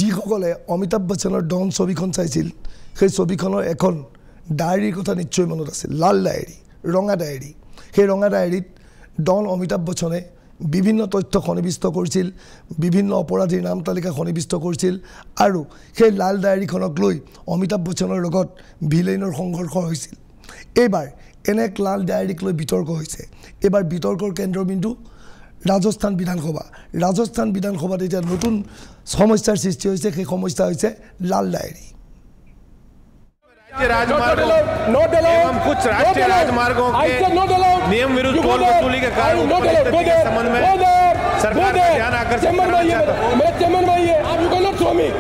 যিসকলে অমিতাভ বচ্চনৰ ডন ছবিখন চাইছিল সেই ছবিখনৰ এখন ডায়েৰীৰ কথা নিশ্চয় মনত আছিল লাল ডায়েৰী ৰঙা ডায়েৰী সেই ৰঙা ডায়েৰীত ডন অমিতাভ বচ্চনে বিভিন্ন তথ্য সন্নিবিষ্ট কৰিছিল বিভিন্ন অপৰাধীৰ নাম তালিকা সন্নিবিষ্ট কৰিছিল আৰু সেই লাল ডায়েৰীখনক লৈ অমিতাভ বচ্চনৰ লগত ভিলেইনৰ সংঘৰ্ষ হৈছিল এইবাৰ এনে লাল ডায়েৰীক লৈ বিতৰ্ক হৈছে এইবাৰ বিতৰ্কৰ কেন্দ্ৰবিন্দু राजस्थान विधानसभा এতিয়া নতুন সমস্যাৰ সৃষ্টি হৈছে সেই সমস্যা হৈছে লাল ডায়েৰী एवं कुछ राष्ट्रीय राजमार्गों के नियम विरुद्ध टोल वसूली के कारण के संबंध में सरकार का ध्यान आकर्षित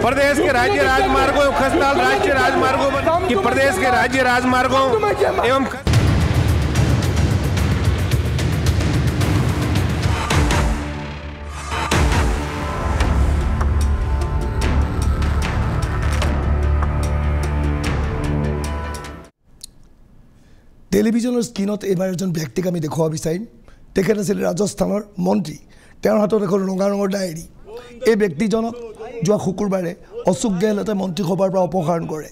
प्रदेश के राज्य राजमार्गों खस्ताल राष्ट्रीय राजमार्गों की प्रदेश के राज्य राजमार्गों एवं টেলিভিজনৰ স্ক্ৰীনত এবাৰ এজন ব্যক্তিক আমি দেখুৱাব বিচাৰিম তেখেত আছিল ৰাজস্থানৰ মন্ত্ৰী তেওঁৰ হাতত এখন ৰঙা ৰঙৰ ডায়েৰী এই ব্যক্তিজনক যোৱা শুকুৰবাৰে অশোক গেহলতে মন্ত্ৰীসভাৰ পৰা অপসাৰণ কৰে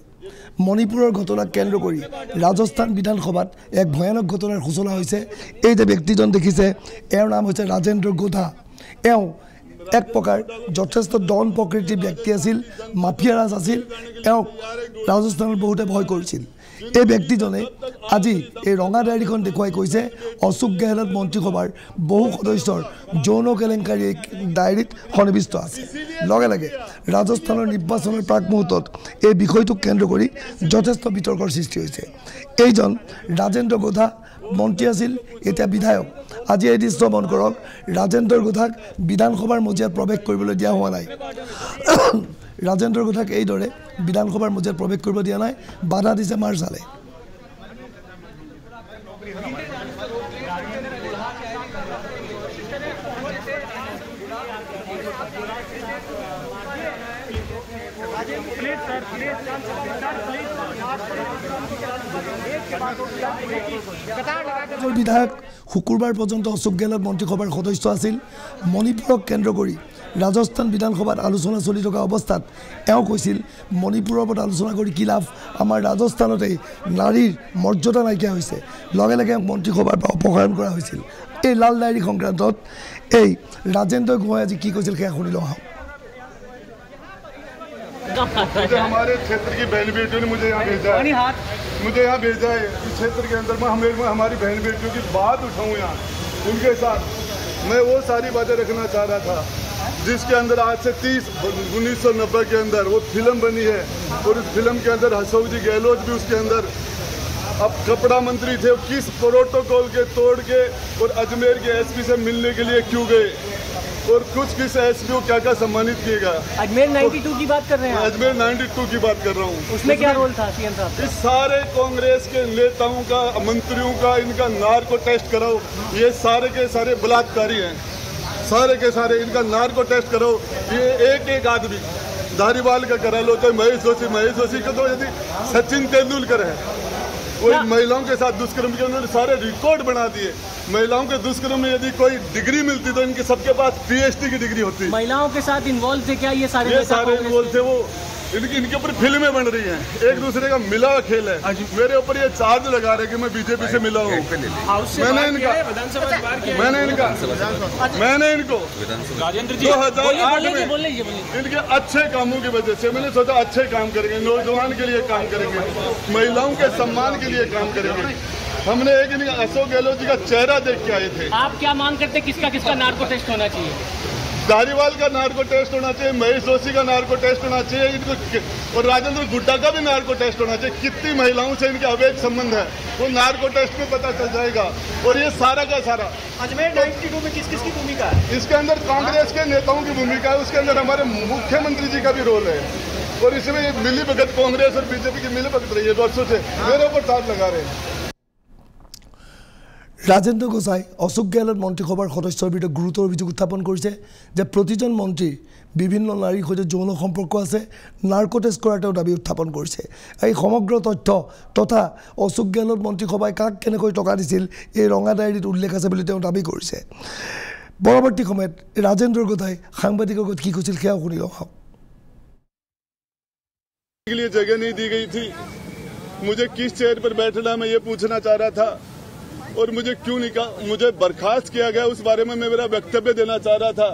মণিপুৰৰ ঘটনাক কেন্দ্ৰ কৰি ৰাজস্থান বিধানসভাত এক ভয়ানক ঘটনাৰ সূচনা হৈছে এই যে ব্যক্তিজন দেখিছে এওঁৰ নাম হৈছে ৰাজেন্দ্ৰ গোধা এওঁ এক প্ৰকাৰ যথেষ্ট ডন প্ৰকৃতিৰ ব্যক্তি আছিল মাফিয়াৰাজ আছিল এওঁক ৰাজস্থানৰ বহুতে ভয় কৰিছিল এই ব্যক্তিজনে আজি এই ৰঙা ডায়েৰীখন দেখুৱাই কৈছে অশোক গেহলট মন্ত্ৰীসভাৰ বহু সদস্যৰ যৌন কেলেংকাৰী ডায়েৰীত সন্নিবিষ্ট আছে লগে লগে ৰাজস্থানৰ নিৰ্বাচনৰ প্ৰাক মুহূৰ্তত এই বিষয়টোক কেন্দ্ৰ কৰি যথেষ্ট বিতৰ্কৰ সৃষ্টি হৈছে এইজন ৰাজেন্দ্ৰ গোধা মন্ত্ৰী আছিল এতিয়া বিধায়ক আজি এই দৃশ্য মন কৰক ৰাজেন্দ্ৰ গোধাক বিধানসভাৰ মজিয়াত প্ৰৱেশ কৰিবলৈ দিয়া হোৱা নাই ৰাজেন্দ্ৰ গোধাক এইদৰে বিধানসভাৰ মজিয়াত প্ৰৱেশ কৰিব দিয়া নাই বাধা দিছে মাৰ্শালে বিধায়ক শুকুৰবাৰ পৰ্যন্ত অশোক গেহলট মন্ত্ৰীসভাৰ সদস্য আছিল মণিপুৰক কেন্দ্ৰ কৰি ৰাজস্থান বিধানসভাত আলোচনা চলি থকা অৱস্থাত এওঁ কৈছিল মণিপুৰৰ ওপৰত আলোচনা কৰি কি লাভ আমাৰ ৰাজস্থানতে নাৰীৰ মৰ্যাদা নাইকিয়া হৈছে লগে লগে মন্ত্ৰীসভাৰ পৰা অপসাৰণ কৰা হৈছিল এই লাল ডায়েৰী সংক্ৰান্তত এই ৰাজেন্দ্ৰ গোহাঁই আজি কি কৈছিল সেয়া শুনি লওঁ हमारे क्षेत्र की बहन बेटियों ने मुझे यहाँ भेजा है इस क्षेत्र के अंदर मैं हमारी बहन बेटियों की बात उठाऊँ यहाँ उनके साथ मैं वो सारी बातें रखना चाह रहा था जिसके अंदर आज से 1990 के अंदर वो फिल्म बनी है और उस फिल्म के अंदर अशोक जी गहलोत भी उसके अंदर अब कपड़ा मंत्री थे किस प्रोटोकॉल के तोड़ के और अजमेर के एसपी से मिलने के लिए क्यों गए और किस एसपी को क्या क्या सम्मानित किएगा अजमेर 92 की बात कर रहे हैं अजमेर 92 की बात कर रहा हूँ उसमें क्या रोल था सीएम साहब इस सारे कांग्रेस के नेताओं का मंत्रियों का इनका नार्को टेस्ट कराओ ये सारे के सारे बलात्कारी हैं सारे के सारे इनका नार्को टेस्ट कराओ ये एक आदमी धारीवाल का करा लो तो महेश जोशी का तो यदि सचिन तेंदुलकर है वो महिलाओं के साथ दुष्कर्म के उन्होंने सारे रिकॉर्ड बना दिए महिलाओं के दुष्कर्म में यदि कोई डिग्री मिलती तो इनके सबके पास पीएचडी की डिग्री होती महिलाओं के साथ इन्वॉल्व थे क्या ये सारे इन्वॉल्व थे वो इनके ऊपर फिल्में बन रही हैं एक दूसरे का मिला खेल है मेरे ऊपर ये चार्ज लगा रहे कि मैं बीजेपी से मिला हूँ मैंने इनको 2008 में इनके अच्छे कामों की वजह से मैंने सोचा अच्छे काम करेंगे नौजवान के लिए काम करेंगे महिलाओं के सम्मान के लिए काम करेंगे हमने एक अशोक गहलोत जी का चेहरा देख के आए थे आप क्या मांग करते किसका नार्को टेस्ट होना चाहिए धारीवाल का नार्को टेस्ट होना चाहिए महेश जोशी का नार्को टेस्ट होना चाहिए इनको और राजेंद्र गुड्डा का भी नार्को टेस्ट होना चाहिए कितनी महिलाओं से इनके अवैध संबंध है वो नार्को टेस्ट में पता चल जाएगा और ये सारा का सारा अजमेर 92 में किसकी भूमिका है इसके अंदर कांग्रेस के नेताओं की भूमिका है उसके अंदर हमारे मुख्यमंत्री जी का भी रोल है और इसमें मिली भगत कांग्रेस और बीजेपी की मिली भगत रही है वर्षों से मेरे ऊपर चार्ज लगा रहे हैं राजेंद्र गोसाई अशोक गहलोत मन्त्रीसभार सदस्यर विरुद्धে गुरुतर अभियोग उत्थापन करिছে যে प्रतिजन मंत्री বিভিন্ন नारीर सहित যৌন सम्पर्क আছে नार्को टेस्ट करार दाबी उत्थापन करिছে এই समग्र तथ्य तथा अशोक गहलोत मन्त्रीसभाय काक केनेকৈ टका दिছিল এই ৰঙা ডায়েৰীত উল্লেখ আছে বুলি দাবী কৰিছে পৰৱৰ্তী সময়ত राजेंद्र गोसाई সাংবাদিকৰ আগত কি কৈছিল সেয়া শুনি লওঁ। के लिए जगह नहीं दी गई थी। मुझे किस चेयर पर बैठना मैं ये पूछना चाह रहा था और मुझे क्यों मुझे बर्खास्त किया गया उस बारे में मैं मेरा वक्तव्य देना चाह रहा था।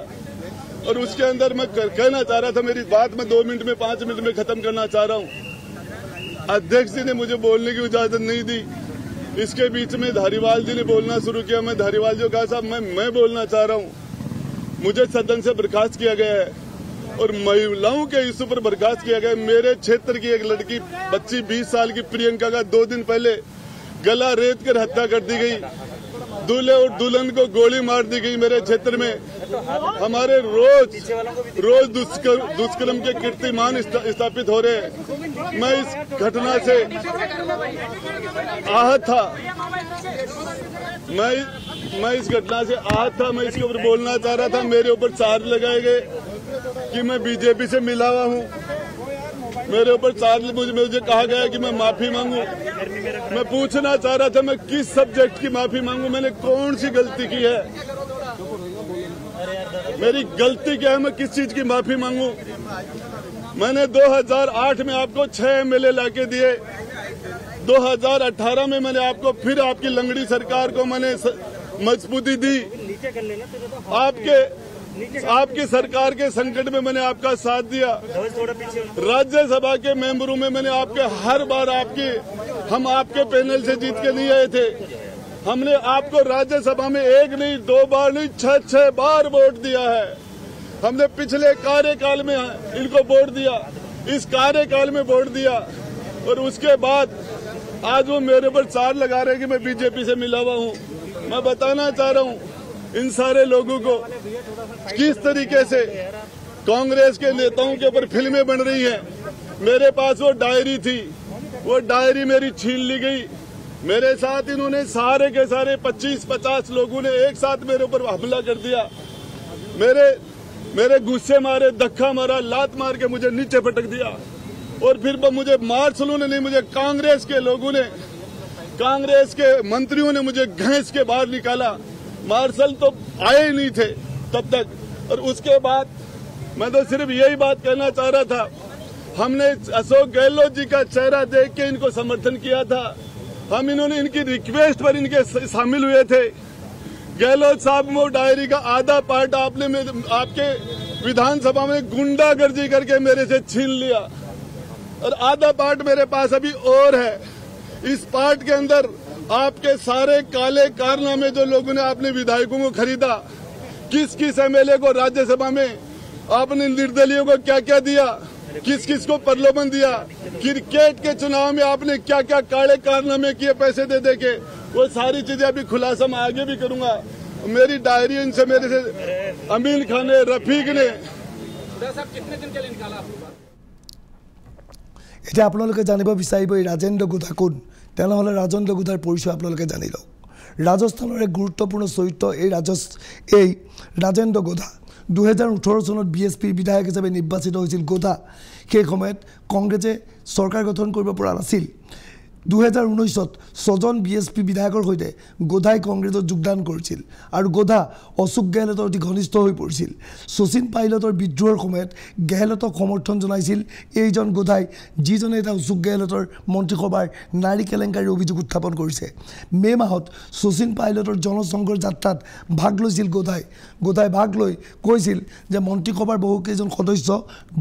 और उसके अंदर मैं कहना चाह रहा था, मेरी बात मैं 2 मिनट में 5 मिनट में खत्म करना चाह रहा हूँ। अध्यक्ष जी ने मुझे बोलने की इजाजत नहीं दी। इसके बीच में धारीवाल जी ने बोलना शुरू किया। मैं धारीवाल जी को कहा, साहब मैं बोलना चाह रहा हूँ। मुझे सदन से बर्खास्त किया गया है और महिलाओं के इशू पर बर्खास्त किया गया। मेरे क्षेत्र की एक लड़की बच्ची 20 साल की प्रियंका का 2 दिन पहले गला रेत कर हत्या कर दी गई। दूल्हे और दुल्हन को गोली मार दी गई मेरे क्षेत्र में। हमारे रोज दुष्कर्म के कीर्तिमान स्थापित हो रहे हैं। मैं इस घटना से आहत था। मैं इस घटना से आहत था। मैं इसके ऊपर बोलना चाह रहा था। मेरे ऊपर चार्ज लगाए गए कि मैं बीजेपी से मिला हुआ हूँ। मेरे ऊपर चार्ज मुझे कहा गया कि मैं माफी मांगू। मैं पूछना चाह रहा था, मैं किस सब्जेक्ट की माफी मांगू? मैंने कौन सी गलती की है? मेरी गलती क्या है? मैं किस चीज की माफी मांगू? मैंने 2008 में आपको 6 MLA लाके दिए। 2018 में मैंने आपको फिर आपकी लंगड़ी सरकार को मैंने मजबूती दी। आपकी सरकार के संकट में मैंने आपका साथ दिया। राज्यसभा के मेंबरों में मैंने आपके हर बार हम आपके पैनल से जीत के नहीं आए थे। हमने आपको राज्यसभा में 1 नहीं 2 बार नहीं 6 बार वोट दिया है। हमने पिछले कार्यकाल में इनको वोट दिया, इस कार्यकाल में वोट दिया और उसके बाद आज वो मेरे ऊपर चार्ज लगा रहे हैं कि मैं बीजेपी से मिला हुआ हूँ। मैं बताना चाह रहा हूँ इन सारे लोगों को किस तरीके से कांग्रेस के नेताओं के ऊपर फिल्में बन रही हैं। मेरे पास वो डायरी थी, वो डायरी मेरी छीन ली गई। मेरे साथ इन्होंने सारे के सारे 25-50 लोगों ने एक साथ मेरे ऊपर हमला कर दिया। मेरे गुस्से मारे, धक्का मारा, लात मार के मुझे नीचे पटक दिया और फिर मुझे मार्शलों ने नहीं, मुझे कांग्रेस के लोगों ने, कांग्रेस के मंत्रियों ने मुझे घसीट के बाहर निकाला। मार्शल तो आए नहीं थे तब तक। और उसके बाद मैं तो सिर्फ यही बात कहना चाह रहा था, हमने अशोक गहलोत जी का चेहरा देख के इनको समर्थन किया था। हम इन्होंने इनकी रिक्वेस्ट पर इनके शामिल हुए थे। गहलोत साहब वो डायरी का आधा पार्ट आपने आपके विधानसभा में गुंडागर्दी करके मेरे से छीन लिया और आधा पार्ट मेरे पास अभी और है। इस पार्ट के अंदर आपके सारे काले कारनामे जो लोगों ने आपने विधायकों को खरीदा, किस MLA को राज्यसभा में आपने निर्दलीयों को क्या क्या दिया, किस को प्रलोभन दिया, क्रिकेट के चुनाव में आपने क्या क्या काले कारनामे किए पैसे दे के, वो सारी चीजें अभी खुलासा मैं आगे भी करूंगा। मेरी डायरी इनसे मेरे से अमीन खान ने, रफीक ने। कितने दिन के लिए निकाला এতিয়া আপোনালোকে জানিব বিচাৰিব এই ৰাজেন্দ্ৰ গোধা কোন। তেনেহ'লে ৰাজেন্দ্ৰ গোধাৰ পৰিচয় আপোনালোকে জানি লওক। ৰাজস্থানৰ এক গুৰুত্বপূৰ্ণ চৰিত্ৰ এই ৰাজেন্দ্ৰ গোধা। 2018 চনত BSPৰ বিধায়ক হিচাপে নিৰ্বাচিত হৈছিল গোধা। সেই সময়ত কংগ্ৰেছে চৰকাৰ গঠন কৰিব পৰা নাছিল। 2019 ছজন BSP বিধায়কৰ সৈতে গোধাই কংগ্ৰেছত যোগদান কৰিছিল আৰু গোধা অশোক গেহলতৰ অতি ঘনিষ্ঠ হৈ পৰিছিল। শচীন পাইলটৰ বিদ্ৰোহৰ সময়ত গেহলতক সমৰ্থন জনাইছিল এইজন গোধাই, যিজনে এটা অশোক গেহলতৰ মন্ত্ৰীসভাৰ নাৰী কেলেংকাৰীৰ অভিযোগ উত্থাপন কৰিছে। মে মাহত শচীন পাইলটৰ জনসংঘৰ যাত্ৰাত ভাগ লৈছিল গোধাই। গোধাই ভাগ লৈ কৈছিল যে মন্ত্ৰীসভাৰ বহুকেইজন সদস্য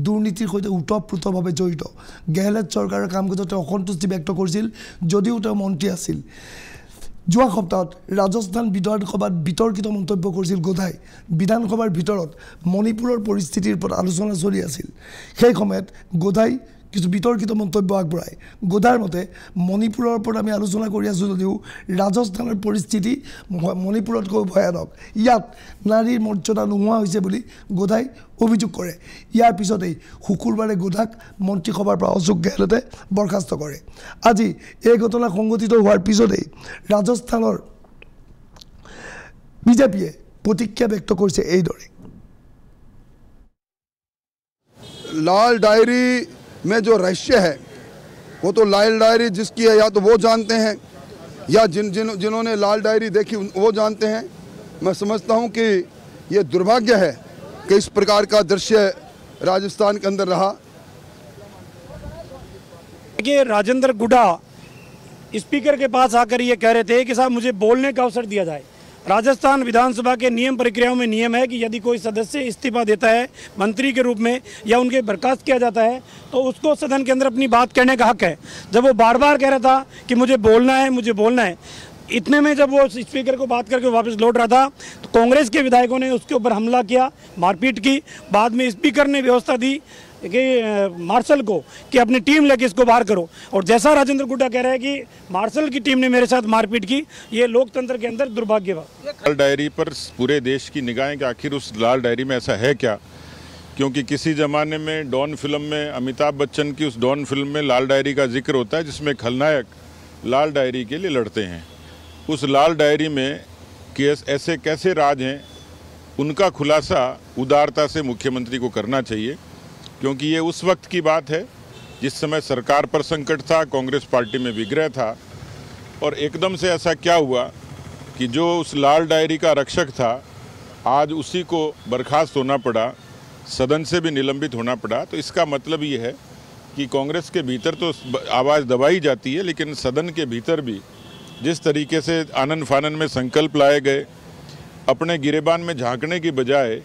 দুৰ্নীতিৰ সৈতে ওতঃপ্ৰোতভাৱে জড়িত। গেহলট চৰকাৰৰ কামকাজত অসন্তুষ্টি ব্যক্ত কৰিছিল যদিও তেওঁ মন্ত্ৰী আছিল। যোৱা সপ্তাহত ৰাজস্থান বিধানসভাত বিতৰ্কিত মন্তব্য কৰিছিল গোধাই। বিধানসভাৰ ভিতৰত মণিপুৰৰ পৰিস্থিতিৰ ওপৰত আলোচনা চলি আছিল। সেই সময়ত গোধাই কিছু বিতৰ্কিত মন্তব্য আগবঢ়ায়। গোধাৰ মতে মণিপুৰৰ ওপৰত আমি আলোচনা কৰি আছোঁ যদিও ৰাজস্থানৰ পৰিস্থিতি মণিপুৰতকৈ ভয়ানক। ইয়াত নাৰীৰ মৰ্যাদা নোহোৱা হৈছে বুলি গোধাই অভিযোগ কৰে। ইয়াৰ পিছতেই শুকুৰবাৰে গোধাক মন্ত্ৰীসভাৰ পৰা অশোক গেহলতে বৰখাস্ত কৰে। আজি এই ঘটনা সংঘটিত হোৱাৰ পিছতেই ৰাজস্থানৰ বিজেপিয়ে প্ৰতিক্ৰিয়া ব্যক্ত কৰিছে এইদৰে। लाल डायरी में जो रहस्य है वो तो लाल डायरी जिसकी है या तो वो जानते हैं या जिन्होंने लाल डायरी देखी वो जानते हैं। मैं समझता हूँ कि ये दुर्भाग्य है कि इस प्रकार का दृश्य राजस्थान के अंदर रहा। कि राजेंद्र गुड्डा स्पीकर के पास आकर ये कह रहे थे कि साहब मुझे बोलने का अवसर दिया जाए। राजस्थान विधानसभा के नियम प्रक्रियाओं में नियम है कि यदि कोई सदस्य इस्तीफा देता है मंत्री के रूप में या उनके बर्खास्त किया जाता है तो उसको सदन के अंदर अपनी बात कहने का हक है। जब वो बार बार कह रहा था कि मुझे बोलना है, इतने में जब वो स्पीकर को बात करके वापस लौट रहा था तो कांग्रेस के विधायकों ने उसके ऊपर हमला किया, मारपीट की। बाद में स्पीकर ने व्यवस्था दी कि मार्शल को कि अपनी टीम लेके इसको बाहर करो। और जैसा राजेंद्र गुड्डा कह रहा है कि मार्शल की टीम ने मेरे साथ मारपीट की, ये लोकतंत्र के अंदर दुर्भाग्य है। लाल डायरी पर पूरे देश की निगाहें कि आखिर उस लाल डायरी में ऐसा है क्या, क्योंकि किसी ज़माने में डॉन फिल्म में अमिताभ बच्चन की उस डॉन फिल्म में लाल डायरी का जिक्र होता है जिसमें खलनायक लाल डायरी के लिए लड़ते हैं। उस लाल डायरी में ऐसे कैसे राज हैं, उनका खुलासा उदारता से मुख्यमंत्री को करना चाहिए, क्योंकि ये उस वक्त की बात है जिस समय सरकार पर संकट था, कांग्रेस पार्टी में विग्रह था, और एकदम से ऐसा क्या हुआ कि जो उस लाल डायरी का रक्षक था आज उसी को बर्खास्त होना पड़ा, सदन से भी निलंबित होना पड़ा। तो इसका मतलब ये है कि कांग्रेस के भीतर तो आवाज़ दबाई जाती है, लेकिन सदन के भीतर भी जिस तरीके से आनन फानन में संकल्प लाए गए, अपने गिरेबान में झांकने की बजाय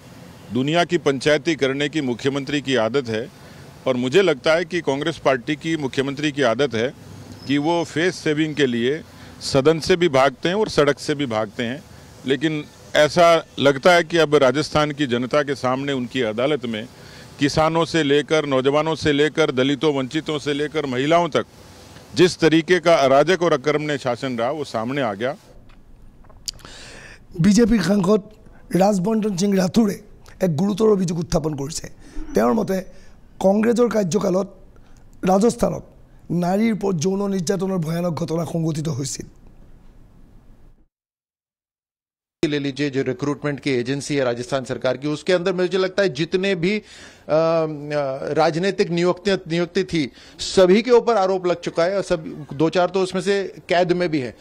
दुनिया की पंचायती करने की मुख्यमंत्री की आदत है। और मुझे लगता है कि कांग्रेस पार्टी की मुख्यमंत्री की आदत है कि वो फेस सेविंग के लिए सदन से भी भागते हैं और सड़क से भी भागते हैं। लेकिन ऐसा लगता है कि अब राजस्थान की जनता के सामने उनकी अदालत में किसानों से लेकर, नौजवानों से लेकर, दलितों वंचितों से लेकर महिलाओं तक जिस तरीके का अराजक और अकर्मण्य शासन रहा वो सामने आ गया। বিজেপি সাংসদ ৰাজবন্ধন সিং ৰাথোৰে এক গুৰুতৰ অভিযোগ উত্থাপন কৰিছে। তেওঁৰ মতে কংগ্ৰেছৰ কাৰ্যকালত ৰাজস্থানত নাৰীৰ ওপৰত যৌন নিৰ্যাতনৰ ভয়ানক ঘটনা সংঘটিত হৈছিল। ले लीजिए जो रिक्रूटमेंट की एजेंसी है राजस्थान सरकार की, उसके अंदर मुझे लगता है जितने भी राजनीतिक नियुक्ति थी सभी के ऊपर आरोप लग चुका है, और सब 2-4 तो उसमें से कैद में भी है।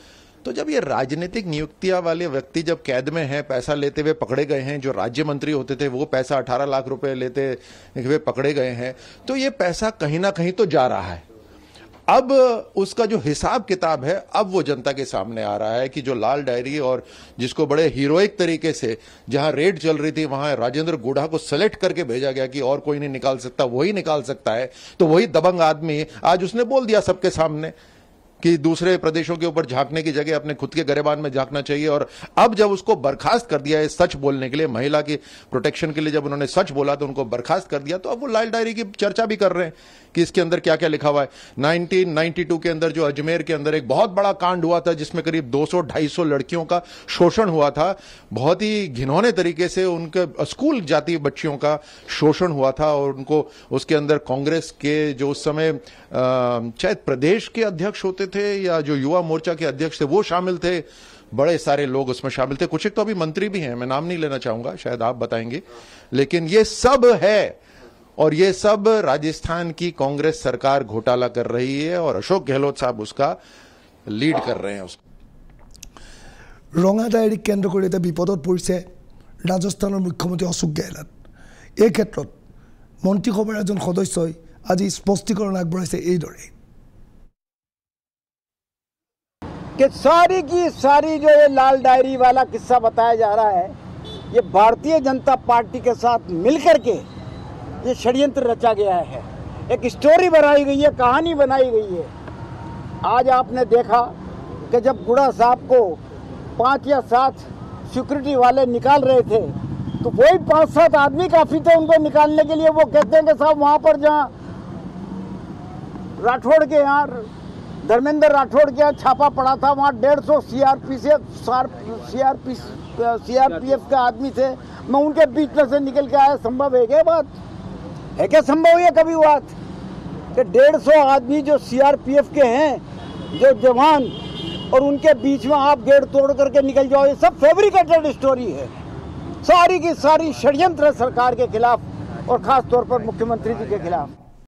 तो जब ये राजनीतिक नियुक्तियां वाले व्यक्ति जब कैद में हैं, पैसा लेते हुए पकड़े गए हैं, जो राज्य मंत्री होते थे वो पैसा 18 लाख रुपए लेते हुए पकड़े गए हैं, तो ये पैसा कहीं ना कहीं तो जा रहा है। अब उसका जो हिसाब किताब है अब वो जनता के सामने आ रहा है कि जो लाल डायरी और जिसको बड़े हीरोइक तरीके से जहां रेड चल रही थी वहां राजेंद्र गुड्डा को सेलेक्ट करके भेजा गया कि और कोई नहीं निकाल सकता, वही निकाल सकता है। तो वही दबंग आदमी आज उसने बोल दिया सबके सामने कि दूसरे प्रदेशों के ऊपर झांकने की जगह अपने खुद के गिरेबान में झांकना चाहिए। और अब जब उसको बर्खास्त कर दिया है सच बोलने के लिए, महिला की प्रोटेक्शन के लिए जब उन्होंने सच बोला तो उनको बर्खास्त कर दिया, तो अब वो लाल डायरी की चर्चा भी कर रहे हैं कि इसके अंदर क्या क्या लिखा हुआ है। 1992 के अंदर जो अजमेर के अंदर एक बहुत बड़ा कांड हुआ था जिसमें करीब 200-250 लड़कियों का शोषण हुआ था, बहुत ही घिनौने तरीके से उनके स्कूल जाती बच्चियों का शोषण हुआ था। और उनको उसके अंदर कांग्रेस के जो उस समय शायद प्रदेश के अध्यक्ष होते थे या जो युवा मोर्चा के अध्यक्ष थे वो शामिल थे, बड़े सारे लोग उसमें शामिल थे, कुछ एक तो अभी मंत्री भी हैं, मैं नाम नहीं लेना चाहूंगा, शायद आप बताएंगे। लेकिन ये सब है और ये सब राजस्थान की कांग्रेस सरकार घोटाला कर रही है और अशोक गहलोत साहब उसका लीड कर रहे हैं। उसको रंगा डायरी केंद्र कर विपदत परिছে राजस्थान मुख्यमंत्री अशोक गहलोत। এই ক্ষেত্ৰত মন্ত্ৰীসভাৰ এজন সদস্যই আজি স্পষ্টীকৰণ আগবঢ়াইছে এইদৰে कि सारी की सारी जो ये लाल डायरी वाला किस्सा बताया जा रहा है, ये भारतीय जनता पार्टी के साथ मिलकर के ये षड्यंत्र रचा गया है, एक स्टोरी बनाई गई है, कहानी बनाई गई है। आज आपने देखा कि जब गुड़ा साहब को 5 या 7 सिक्योरिटी वाले निकाल रहे थे तो वही 5-7 आदमी काफी थे उनको निकालने के लिए। वो कहते हैं कि साहब वहां पर जहाँ राठौड़ के यहाँ धर्मेंद्र राठौड़ के यहाँ छापा पड़ा था वहाँ 150 सीआरपीएफ के आदमी थे, मैं उनके बीच में से निकल के आया। संभव है क्या बात है? क्या संभव है कभी बात कि 150 आदमी जो सीआरपीएफ के हैं जो जवान और उनके बीच में आप गेट तोड़ करके निकल जाओ? ये सब फैब्रिकेटेड स्टोरी है, सारी की सारी षड्यंत्र सरकार के खिलाफ और खास तौर पर मुख्यमंत्री जी के खिलाफ।